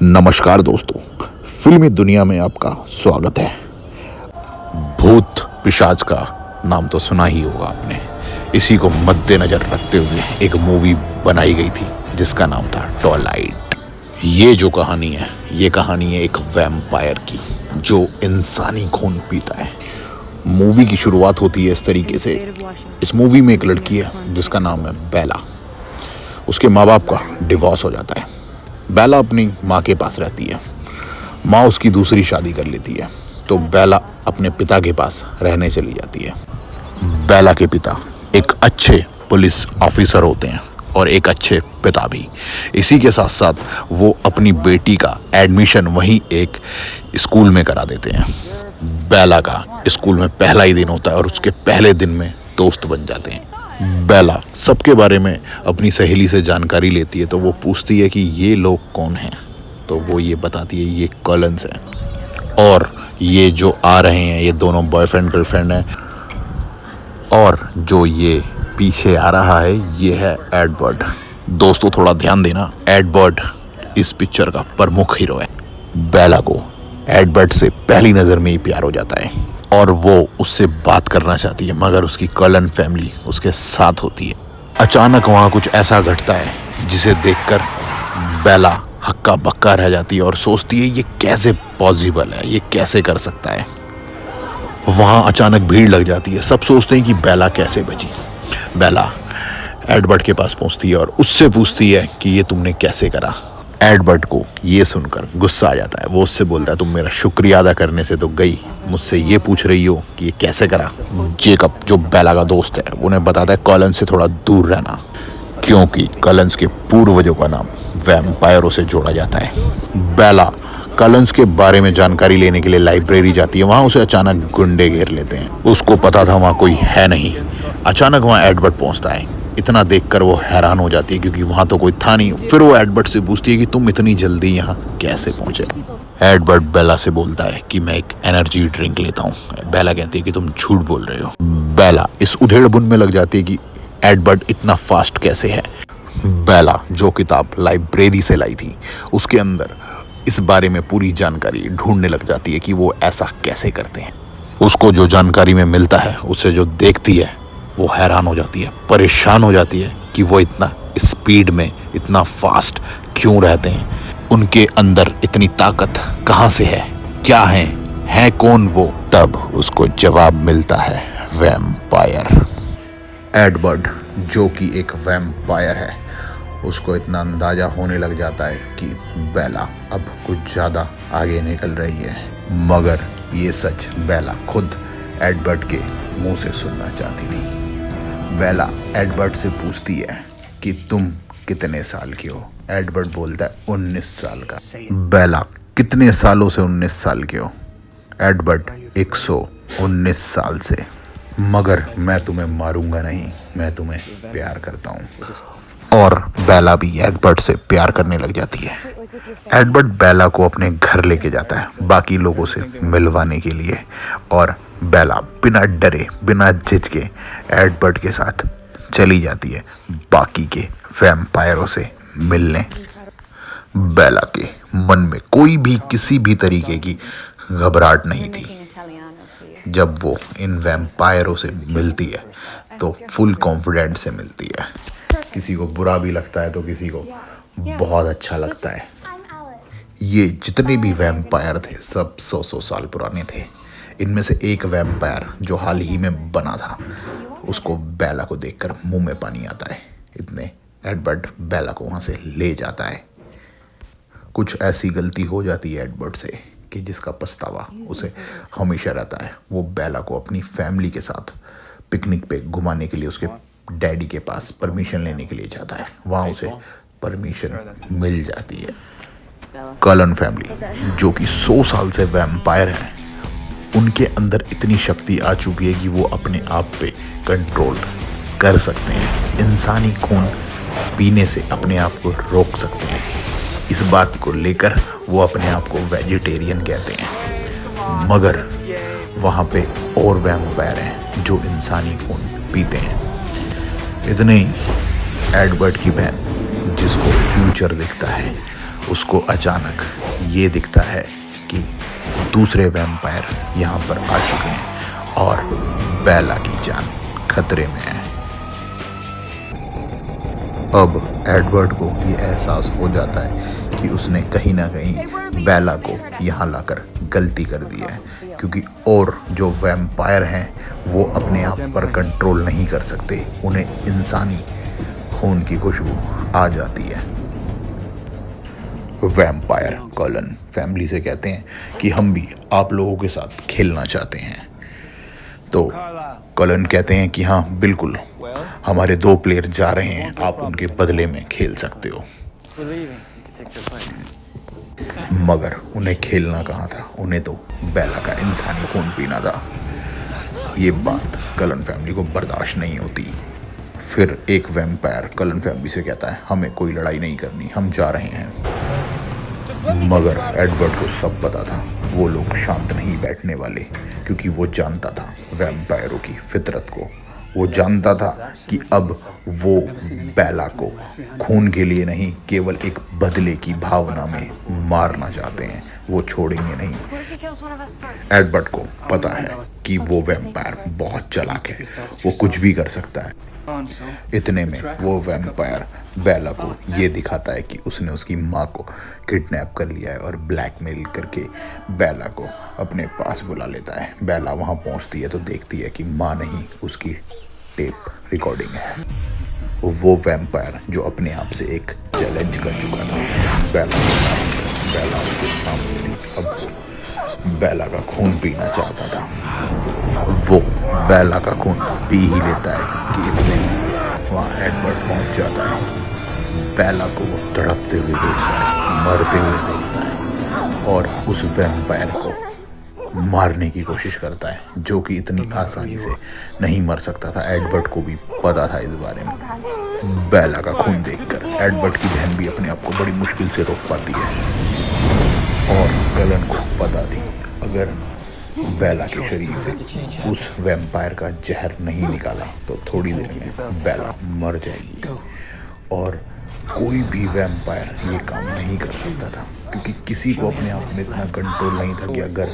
नमस्कार दोस्तों, फिल्मी दुनिया में आपका स्वागत है। भूत पिशाच का नाम तो सुना ही होगा आपने। इसी को मद्देनजर रखते हुए एक मूवी बनाई गई थी जिसका नाम था ट्वाइलाइट। ये जो कहानी है, ये कहानी है एक वैम्पायर की जो इंसानी खून पीता है। मूवी की शुरुआत होती है इस तरीके से। इस मूवी में एक लड़की है जिसका नाम है बेला। उसके माँ बाप का डिवोर्स हो जाता है। बेला अपनी माँ के पास रहती है। माँ उसकी दूसरी शादी कर लेती है तो बेला अपने पिता के पास रहने चली जाती है। बेला के पिता एक अच्छे पुलिस ऑफिसर होते हैं और एक अच्छे पिता भी। इसी के साथ साथ वो अपनी बेटी का एडमिशन वहीं एक स्कूल में करा देते हैं। बेला का स्कूल में पहला ही दिन होता है और उसके पहले दिन में दोस्त बन जाते हैं। बेला सबके बारे में अपनी सहेली से जानकारी लेती है तो वो पूछती है कि ये लोग कौन हैं, तो वो ये बताती है ये कॉलिन्स हैं और ये जो आ रहे हैं ये दोनों बॉयफ्रेंड गर्लफ्रेंड हैं और जो ये पीछे आ रहा है ये है एडवर्ड। दोस्तों थोड़ा ध्यान देना, एडवर्ड इस पिक्चर का प्रमुख हीरो है। बेला को एडवर्ड से पहली नज़र में ही प्यार हो जाता है और वो उससे बात करना चाहती है, मगर उसकी कॉलिन फैमिली उसके साथ होती है। अचानक वहाँ कुछ ऐसा घटता है जिसे देखकर बेला हक्का बक्का रह जाती है और सोचती है ये कैसे पॉसिबल है, ये कैसे कर सकता है। वहाँ अचानक भीड़ लग जाती है। सब सोचते हैं कि बेला कैसे बची। बेला एडवर्ड के पास पहुँचती है और उससे पूछती है कि ये तुमने कैसे करा। एडवर्ड को ये सुनकर गुस्सा आ जाता है। वो उससे बोलता है तुम मेरा शुक्रिया अदा करने से तो गई, मुझसे ये पूछ रही हो कि ये कैसे करा। जेकब जो बेला का दोस्त है उन्हें बताता है कॉलिन्स से थोड़ा दूर रहना, क्योंकि कॉलिन्स के पूर्वजों का नाम वैम्पायरों से जोड़ा जाता है। बेला कॉलिन्स के बारे में जानकारी लेने के लिए लाइब्रेरी जाती है। वहाँ उसे अचानक गुंडे घेर लेते हैं। उसको पता था वहाँ कोई है नहीं। अचानक वहाँ एडवर्ड पहुँचता है। इतना देखकर वो हैरान हो जाती है क्योंकि वहाँ तो कोई था नहीं। फिर वो एडवर्ड से पूछती है कि तुम इतनी जल्दी यहाँ कैसे पहुँचे। एडवर्ड बेला से बोलता है कि मैं एक एनर्जी ड्रिंक लेता हूँ। बेला कहती है कि तुम झूठ बोल रहे हो। बेला इस उधेड़-बुन में लग जाती है कि एडवर्ड इतना फास्ट कैसे है। बेला जो किताब लाइब्रेरी से लाई थी उसके अंदर इस बारे में पूरी जानकारी ढूंढने लग जाती है कि वो ऐसा कैसे करते हैं। उसको जो जानकारी में मिलता है, उससे जो देखती है, वो हैरान हो जाती है, परेशान हो जाती है कि वो इतना स्पीड में इतना फास्ट क्यों रहते हैं। उनके अंदर इतनी ताकत कहाँ से है, क्या है कौन वो। तब उसको जवाब मिलता है वैम्पायर। एडवर्ड जो कि एक वैम्पायर है, उसको इतना अंदाजा होने लग जाता है कि बेला अब कुछ ज़्यादा आगे निकल रही है, मगर ये सच बेला खुद एडवर्ड के मुंह से सुनना चाहती थी। बेला एडवर्ड से पूछती है कि तुम कितने साल के हो। एडवर्ड बोलता है 19 साल का। बेला कितने सालों से 19 साल के हो। एडवर्ड 119 साल से। मगर मैं तुम्हें मारूंगा नहीं, मैं तुम्हें प्यार करता हूँ। और बेला भी एडवर्ड से प्यार करने लग जाती है। एडवर्ड बेला को अपने घर लेके जाता है बाकी लोगों से मिलवाने के लिए और बेला बिना डरे बिना झिझके एडवर्ड के साथ चली जाती है बाकी के वैम्पायरों से मिलने। बेला के मन में कोई भी किसी भी तरीके की घबराहट नहीं थी। जब वो इन वैम्पायरों से मिलती है तो फुल कॉन्फिडेंस से मिलती है। किसी को बुरा भी लगता है तो किसी को बहुत अच्छा लगता है। ये जितने भी वैम्पायर थे सब 100 साल पुराने थे। इनमें से एक वैम्पायर जो हाल ही में बना था, उसको बेला को देखकर मुंह में पानी आता है। इतने एडवर्ड बेला को वहाँ से ले जाता है। कुछ ऐसी गलती हो जाती है एडवर्ड से कि जिसका पछतावा उसे हमेशा रहता है। वो बेला को अपनी फैमिली के साथ पिकनिक पे घुमाने के लिए उसके डैडी के पास परमिशन लेने के लिए जाता है। वहाँ उसे परमिशन मिल जाती है। कॉलिन फैमिली जो कि 100 साल से वैम्पायर हैं, उनके अंदर इतनी शक्ति आ चुकी है कि वो अपने आप पे कंट्रोल कर सकते हैं। इंसानी खून पीने से अपने आप को रोक सकते हैं। इस बात को लेकर वो अपने आप को वेजिटेरियन कहते हैं। मगर वहाँ पे और वैम्पायर हैं जो इंसानी खून पीते हैं। इतने ही एडवर्ड की बहन जिसको फ्यूचर दिखता है, उसको अचानक ये दिखता है कि दूसरे वैम्पायर यहाँ पर आ चुके हैं और बेला की जान खतरे में है। अब एडवर्ड को ये एहसास हो जाता है कि उसने कहीं ना कहीं बेला को यहाँ लाकर गलती कर दी है, क्योंकि और जो वैम्पायर हैं वो अपने आप पर कंट्रोल नहीं कर सकते, उन्हें इंसानी खून की खुशबू आ जाती है। वैम्पायर कलन फैमिली से कहते हैं कि हम भी आप लोगों के साथ खेलना चाहते हैं। तो कलन कहते हैं कि हाँ बिल्कुल, हमारे 2 प्लेयर जा रहे हैं, आप उनके बदले में खेल सकते हो। मगर उन्हें खेलना कहाँ था, उन्हें तो बेला का इंसानी खून पीना था। ये बात कलन फैमिली को बर्दाश्त नहीं होती। फिर एक वैम्पायर कलन फैमिली से कहता है हमें कोई लड़ाई नहीं करनी, हम जा रहे हैं। मगर एडवर्ड को सब पता था वो लोग शांत नहीं बैठने वाले, क्योंकि वो जानता था वैम्पायरों की फितरत को। वो जानता था कि अब वो बेला को खून के लिए नहीं, केवल एक बदले की भावना में मारना चाहते हैं, वो छोड़ेंगे नहीं। एडवर्ड को पता है कि वो वैम्पायर बहुत चालाक है, वो कुछ भी कर सकता है। इतने में वो वैम्पायर बेला को ये दिखाता है कि उसने उसकी माँ को किडनैप कर लिया है और ब्लैकमेल करके बेला को अपने पास बुला लेता है। बेला वहाँ पहुँचती है तो देखती है कि माँ नहीं, उसकी टेप रिकॉर्डिंग है। वो वैम्पायर जो अपने आप से एक चैलेंज कर चुका था बेला उसके सामने थी। अब वो बेला का खून पीना चाहता था। वो बेला का खून पी ही लेता है कि इतने में वहाँ एडवर्ड पहुँच जाता है। बेला को वो तड़पते हुए देखता है, मरते हुए देखता है और उस वैम्पायर को मारने की कोशिश करता है, जो कि इतनी आसानी से नहीं मर सकता था। एडवर्ड को भी पता था इस बारे में। बेला का खून देखकर एडवर्ड की बहन भी अपने आप को बड़ी मुश्किल से रोक पाती है और कलन को पता थी अगर बेला के शरीर से उस वैम्पायर का जहर नहीं निकाला तो थोड़ी देर में बेला मर जाएगी। और कोई भी वैम्पायर ये काम नहीं कर सकता था, क्योंकि किसी को अपने आप में इतना कंट्रोल नहीं था कि अगर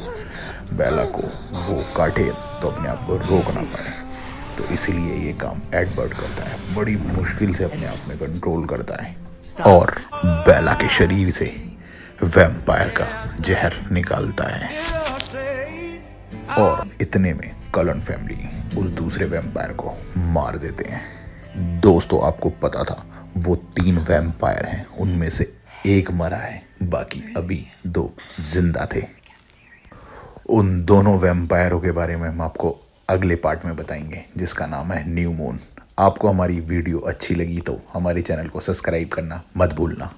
बेला को वो काटे तो अपने आप को रोक ना पाए। तो इसीलिए ये काम एडवर्ड करता है, बड़ी मुश्किल से अपने आप में कंट्रोल करता है और बेला के शरीर से वैम्पायर का जहर निकालता है। और इतने में कलन फैमिली उस दूसरे वैम्पायर को मार देते हैं। दोस्तों, आपको पता था वो 3 वैम्पायर हैं, उनमें से एक मरा है, बाकी अभी 2 जिंदा थे। उन दोनों वैम्पायरों के बारे में हम आपको अगले पार्ट में बताएंगे, जिसका नाम है न्यू मून। आपको हमारी वीडियो अच्छी लगी तो हमारे चैनल को सब्सक्राइब करना मत भूलना।